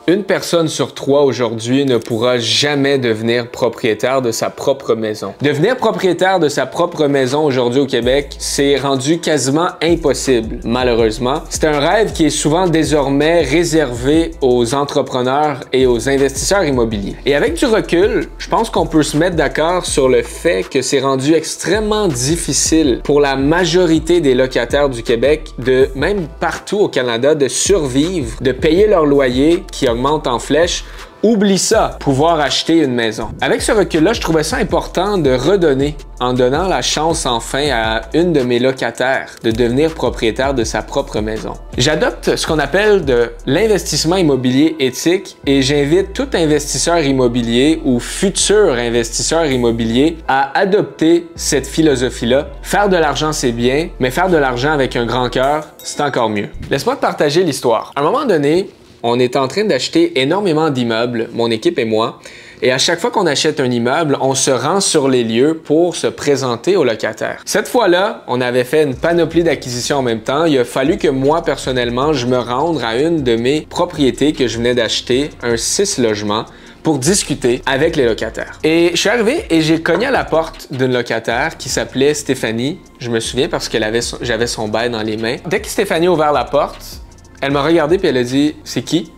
Une personne sur 3 aujourd'hui ne pourra jamais devenir propriétaire de sa propre maison. Devenir propriétaire de sa propre maison aujourd'hui au Québec, c'est rendu quasiment impossible, malheureusement. C'est un rêve qui est souvent désormais réservé aux entrepreneurs et aux investisseurs immobiliers. Et avec du recul, je pense qu'on peut se mettre d'accord sur le fait que c'est rendu extrêmement difficile pour la majorité des locataires du Québec, même partout au Canada, de survivre, de payer leur loyer qui augmente en flèche. Oublie ça, pouvoir acheter une maison. Avec ce recul-là, je trouvais ça important de redonner en donnant la chance enfin à une de mes locataires de devenir propriétaire de sa propre maison. J'adopte ce qu'on appelle de l'investissement immobilier éthique et j'invite tout investisseur immobilier ou futur investisseur immobilier à adopter cette philosophie-là. Faire de l'argent, c'est bien, mais faire de l'argent avec un grand cœur, c'est encore mieux. Laisse-moi te partager l'histoire. À un moment donné, on est en train d'acheter énormément d'immeubles, mon équipe et moi, et à chaque fois qu'on achète un immeuble, on se rend sur les lieux pour se présenter aux locataires. Cette fois-là, on avait fait une panoplie d'acquisitions en même temps. Il a fallu que moi, personnellement, je me rende à une de mes propriétés que je venais d'acheter, un 6 logements, pour discuter avec les locataires. Et je suis arrivé et j'ai cogné à la porte d'une locataire qui s'appelait Stéphanie. Je me souviens parce que j'avais son bail dans les mains. Dès que Stéphanie a ouvert la porte, elle m'a regardé puis elle a dit « C'est qui? »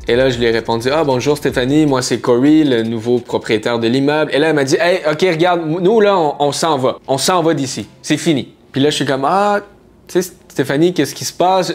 Et là, je lui ai répondu « Ah, bonjour Stéphanie, moi c'est Corey, le nouveau propriétaire de l'immeuble. » Et là, elle m'a dit « Hey, OK, regarde, nous là, on s'en va. On s'en va d'ici. C'est fini. » Puis là, je suis comme « Ah, tu sais, Stéphanie, qu'est-ce qui se passe? »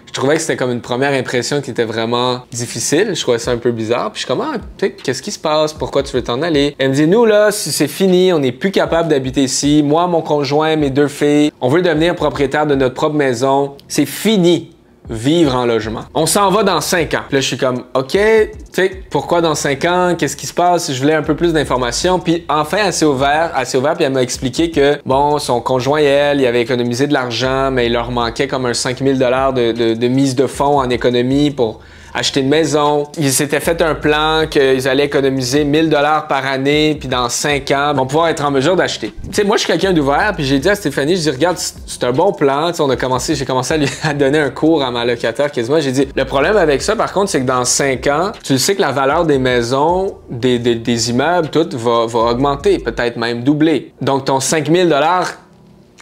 Je trouvais que c'était comme une première impression qui était vraiment difficile. Je trouvais ça un peu bizarre. Puis je suis comme « Ah, tu sais, qu'est-ce qui se passe? Pourquoi tu veux t'en aller? » Elle me dit « Nous là, c'est fini, on n'est plus capable d'habiter ici. Moi, mon conjoint, mes 2 filles, on veut devenir propriétaire de notre propre maison. C'est fini. Vivre en logement. On s'en va dans 5 ans. Puis là, je suis comme, OK, tu sais, pourquoi dans 5 ans? Qu'est-ce qui se passe? Je voulais un peu plus d'informations. Puis enfin, elle s'est ouverte, puis elle m'a expliqué que, bon, son conjoint et elle, ils avaient économisé de l'argent, mais il leur manquait comme un 5 000 $ de mise de fonds en économie pour acheter une maison. Ils s'étaient fait un plan qu'ils allaient économiser 1 000 $ par année, puis dans 5 ans, ils vont pouvoir être en mesure d'acheter. Tu sais, moi, je suis quelqu'un d'ouvert, puis j'ai dit à Stéphanie, je dis, regarde, c'est un bon plan. Tu sais, j'ai commencé à donner un cours à ma locataire quasiment. J'ai dit, le problème avec ça, par contre, c'est que dans 5 ans, tu le sais que la valeur des maisons, des immeubles, tout va augmenter, peut-être même doubler. Donc, ton 5 000 $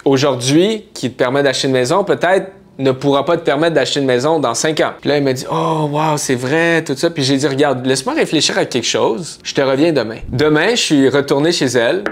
aujourd'hui, qui te permet d'acheter une maison, peut-être ne pourra pas te permettre d'acheter une maison dans 5 ans. Puis là, il m'a dit « Oh, wow, c'est vrai, tout ça. » Puis j'ai dit « Regarde, laisse-moi réfléchir à quelque chose. Je te reviens demain. » Demain, je suis retourné chez elle.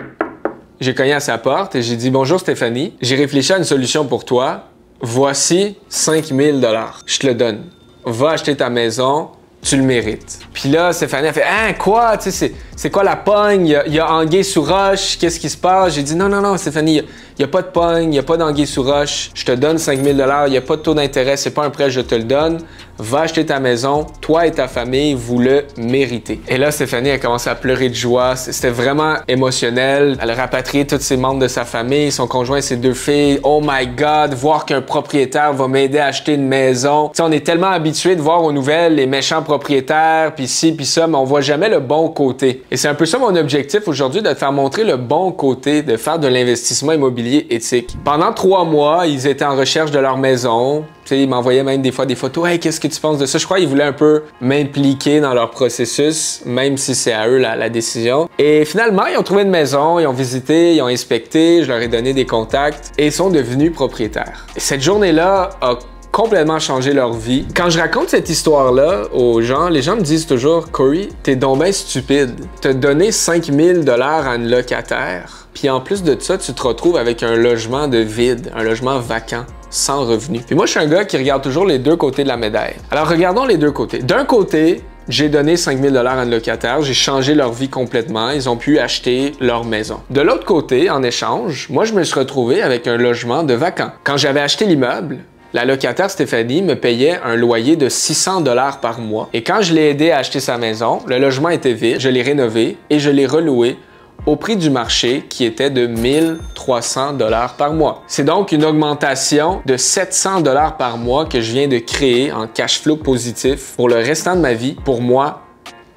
J'ai cogné à sa porte et j'ai dit « Bonjour Stéphanie, j'ai réfléchi à une solution pour toi. Voici 5 000 $. Je te le donne. Va acheter ta maison. Tu le mérites. » Puis là, Stéphanie a fait « Hein, quoi? Tu sais, c'est quoi la pogne? Il y a anguille sous roche. Qu'est-ce qui se passe? » J'ai dit « Non, Stéphanie, il n'y a pas de pogne, il n'y a pas d'anguille sous roche. Je te donne 5 000 $. Il n'y a pas de taux d'intérêt. C'est pas un prêt, je te le donne. Va acheter ta maison. Toi et ta famille, vous le méritez. » Et là, Stéphanie a commencé à pleurer de joie. C'était vraiment émotionnel. Elle a rapatrié tous ses membres de sa famille, son conjoint et ses 2 filles. « Oh my God, voir qu'un propriétaire va m'aider à acheter une maison. » Tu sais, on est tellement habitués de voir aux nouvelles les méchants propriétaires, puis ci, puis ça, mais on voit jamais le bon côté. Et c'est un peu ça mon objectif aujourd'hui, de te faire montrer le bon côté, de faire de l'investissement immobilier éthique. Pendant 3 mois, ils étaient en recherche de leur maison. Tu sais, ils m'envoyaient même des fois des photos. « Hey, qu'est-ce que tu penses de ça? » Je crois qu'ils voulaient un peu m'impliquer dans leur processus, même si c'est à eux la décision. Et finalement, ils ont trouvé une maison, ils ont visité, ils ont inspecté, je leur ai donné des contacts et ils sont devenus propriétaires. Et cette journée-là a complètement changé leur vie. Quand je raconte cette histoire-là aux gens, les gens me disent toujours « Corey, t'es donc ben stupide. T'as donné 5 000 $ à une locataire, puis en plus de ça, tu te retrouves avec un logement de vide, un logement vacant, sans revenu. » Puis moi, je suis un gars qui regarde toujours les 2 côtés de la médaille. Alors, regardons les 2 côtés. D'un côté, j'ai donné 5 000 $ à une locataire, j'ai changé leur vie complètement, ils ont pu acheter leur maison. De l'autre côté, en échange, moi, je me suis retrouvé avec un logement de vacant. Quand j'avais acheté l'immeuble, la locataire Stéphanie me payait un loyer de 600 $ par mois. Et quand je l'ai aidé à acheter sa maison, le logement était vide, je l'ai rénové et je l'ai reloué au prix du marché qui était de 1 300 $ par mois. C'est donc une augmentation de 700 $ par mois que je viens de créer en cash flow positif pour le restant de ma vie, pour moi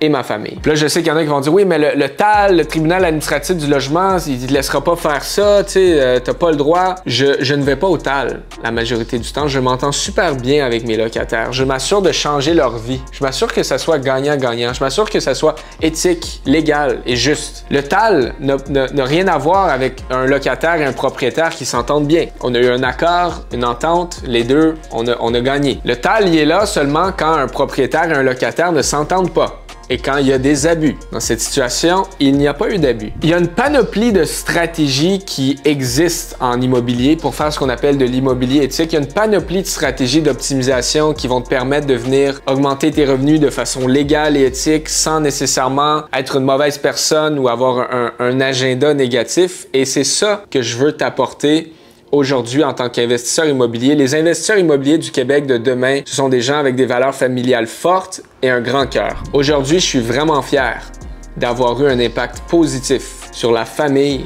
et ma famille. Puis là, je sais qu'il y en a qui vont dire, oui, mais le TAL, le tribunal administratif du logement, il ne laissera pas faire ça, tu sais, t'as pas le droit. Je ne vais pas au TAL la majorité du temps. Je m'entends super bien avec mes locataires. Je m'assure de changer leur vie. Je m'assure que ça soit gagnant-gagnant. Je m'assure que ça soit éthique, légal et juste. Le TAL n'a rien à voir avec un locataire et un propriétaire qui s'entendent bien. On a eu un accord, une entente, les deux, on a gagné. Le TAL, il est là seulement quand un propriétaire et un locataire ne s'entendent pas. Et quand il y a des abus. Dans cette situation, il n'y a pas eu d'abus. Il y a une panoplie de stratégies qui existent en immobilier pour faire ce qu'on appelle de l'immobilier éthique. Il y a une panoplie de stratégies d'optimisation qui vont te permettre de venir augmenter tes revenus de façon légale et éthique sans nécessairement être une mauvaise personne ou avoir un agenda négatif. Et c'est ça que je veux t'apporter aujourd'hui en tant qu'investisseur immobilier. Les investisseurs immobiliers du Québec de demain, ce sont des gens avec des valeurs familiales fortes et un grand cœur. Aujourd'hui, je suis vraiment fier d'avoir eu un impact positif sur la famille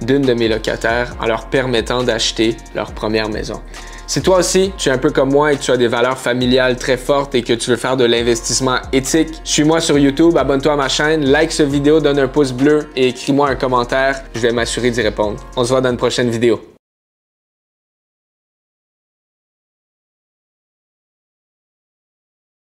d'une de mes locataires en leur permettant d'acheter leur première maison. Si toi aussi, tu es un peu comme moi et que tu as des valeurs familiales très fortes et que tu veux faire de l'investissement éthique, suis-moi sur YouTube, abonne-toi à ma chaîne, like cette vidéo, donne un pouce bleu et écris-moi un commentaire. Je vais m'assurer d'y répondre. On se voit dans une prochaine vidéo.